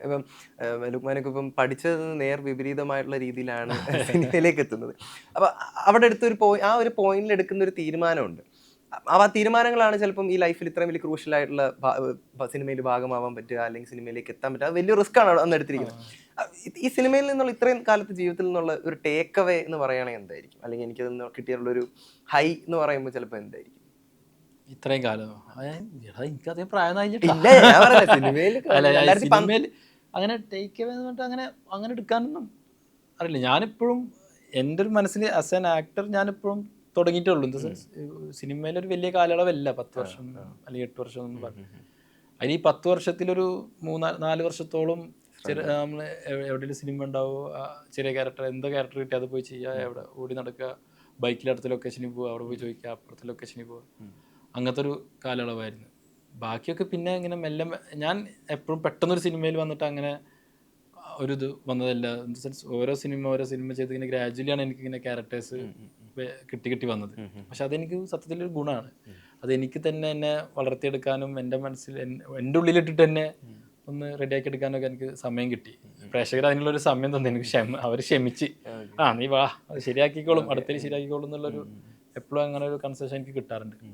ഇപ്പം ലുക്മാനൊക്കെ ഇപ്പം പഠിച്ചത് നേർ വിപരീതമായിട്ടുള്ള രീതിയിലാണ് സിനിമയിലേക്ക് എത്തുന്നത്. അപ്പൊ അവിടെ എടുത്തൊരു ആ ഒരു പോയിന്റിൽ എടുക്കുന്ന ഒരു തീരുമാനമുണ്ട്. ആ തീരുമാനങ്ങളാണ് ചിലപ്പം ഈ ലൈഫിൽ ഇത്രയും വലിയ ക്രൂഷ്യൽ ആയിട്ടുള്ള സിനിമയിൽ ഭാഗമാവാൻ പറ്റുക, അല്ലെങ്കിൽ സിനിമയിലേക്ക് എത്താൻ പറ്റുക. അത് വലിയ റിസ്ക് ആണ് അന്ന് എടുത്തിരിക്കുന്നത്. ഈ സിനിമയിൽ നിന്നുള്ള ഇത്രയും കാലത്തെ ജീവിതത്തിൽ നിന്നുള്ള ഒരു ടേക്ക് അവേ എന്ന് പറയുകയാണെങ്കിൽ എന്തായിരിക്കും? അല്ലെങ്കിൽ എനിക്ക് കിട്ടിയുള്ള ഒരു ഹൈ എന്ന് പറയുമ്പോൾ ചിലപ്പോൾ എന്തായിരിക്കും? ഇത്രയും കാലം എനിക്ക് അതേ പ്രായം ഇല്ല, ഞാൻ പറയല്ല സിനിമയിൽ സിനിമയിൽ അങ്ങനെ ടേക്ക് അവേ എന്ന് പറഞ്ഞിട്ട് അങ്ങനെ എടുക്കാനൊന്നും അറിയില്ല. ഞാനിപ്പോഴും എൻ്റെ ഒരു മനസ്സിൽ ആസ് ആൻ ആക്ടർ ഞാനിപ്പോഴും തുടങ്ങിയിട്ടുള്ളൂ. ഇൻ ദ സെൻസ് സിനിമയിലൊരു വലിയ കാലയളവല്ല 10 വർഷം അല്ലെങ്കിൽ 8 വർഷം എന്ന് പറഞ്ഞു. അതിൽ ഈ 10 വർഷത്തിലൊരു 4 വർഷത്തോളം നമ്മൾ എവിടെയെങ്കിലും സിനിമ ഉണ്ടാവുമോ, ചെറിയ ക്യാരക്ടർ എന്തോ ക്യാരക്ടർ കിട്ടി അത് പോയി ചെയ്യുക, എവിടെ ഓടി നടക്കുക, ബൈക്കിൽ അടുത്ത ലൊക്കേഷനിൽ പോവുക, അവിടെ പോയി ചോദിക്കുക, അപ്പുറത്തെ ലൊക്കേഷനിൽ പോവുക, അങ്ങനത്തെ ഒരു കാലയളവായിരുന്നു. ബാക്കിയൊക്കെ പിന്നെ ഇങ്ങനെ മെല്ലെ ഞാൻ എപ്പോഴും പെട്ടെന്നൊരു സിനിമയിൽ വന്നിട്ട് അങ്ങനെ ഒരു ഇത് വന്നതല്ല. ഇൻ ദ സെൻസ് ഓരോ സിനിമ ചെയ്ത് ഇങ്ങനെ ഗ്രാജുവലിയാണ് എനിക്കിങ്ങനെ ക്യാരക്ടേഴ്സ് കിട്ടി വന്നത്. പക്ഷെ അതെനിക്ക് സത്യത്തിലൊരു ഗുണമാണ്. അതെനിക്ക് തന്നെ എന്നെ വളർത്തിയെടുക്കാനും എൻ്റെ മനസ്സിൽ എൻ്റെ ഉള്ളിലിട്ടിട്ട് തന്നെ ഒന്ന് റെഡിയാക്കി എടുക്കാനൊക്കെ എനിക്ക് സമയം കിട്ടി. പ്രേക്ഷകർ അതിനുള്ളൊരു സമയം തന്നെ എനിക്ക് അവർ ക്ഷമിച്ച് നീ വാ അത് ശരിയാക്കിക്കോളും, അടുത്തേക്ക് ശരിയാക്കിക്കോളും എന്നുള്ളൊരു എപ്പോഴും അങ്ങനെ ഒരു കൺസെഷൻ എനിക്ക് കിട്ടാറുണ്ട്.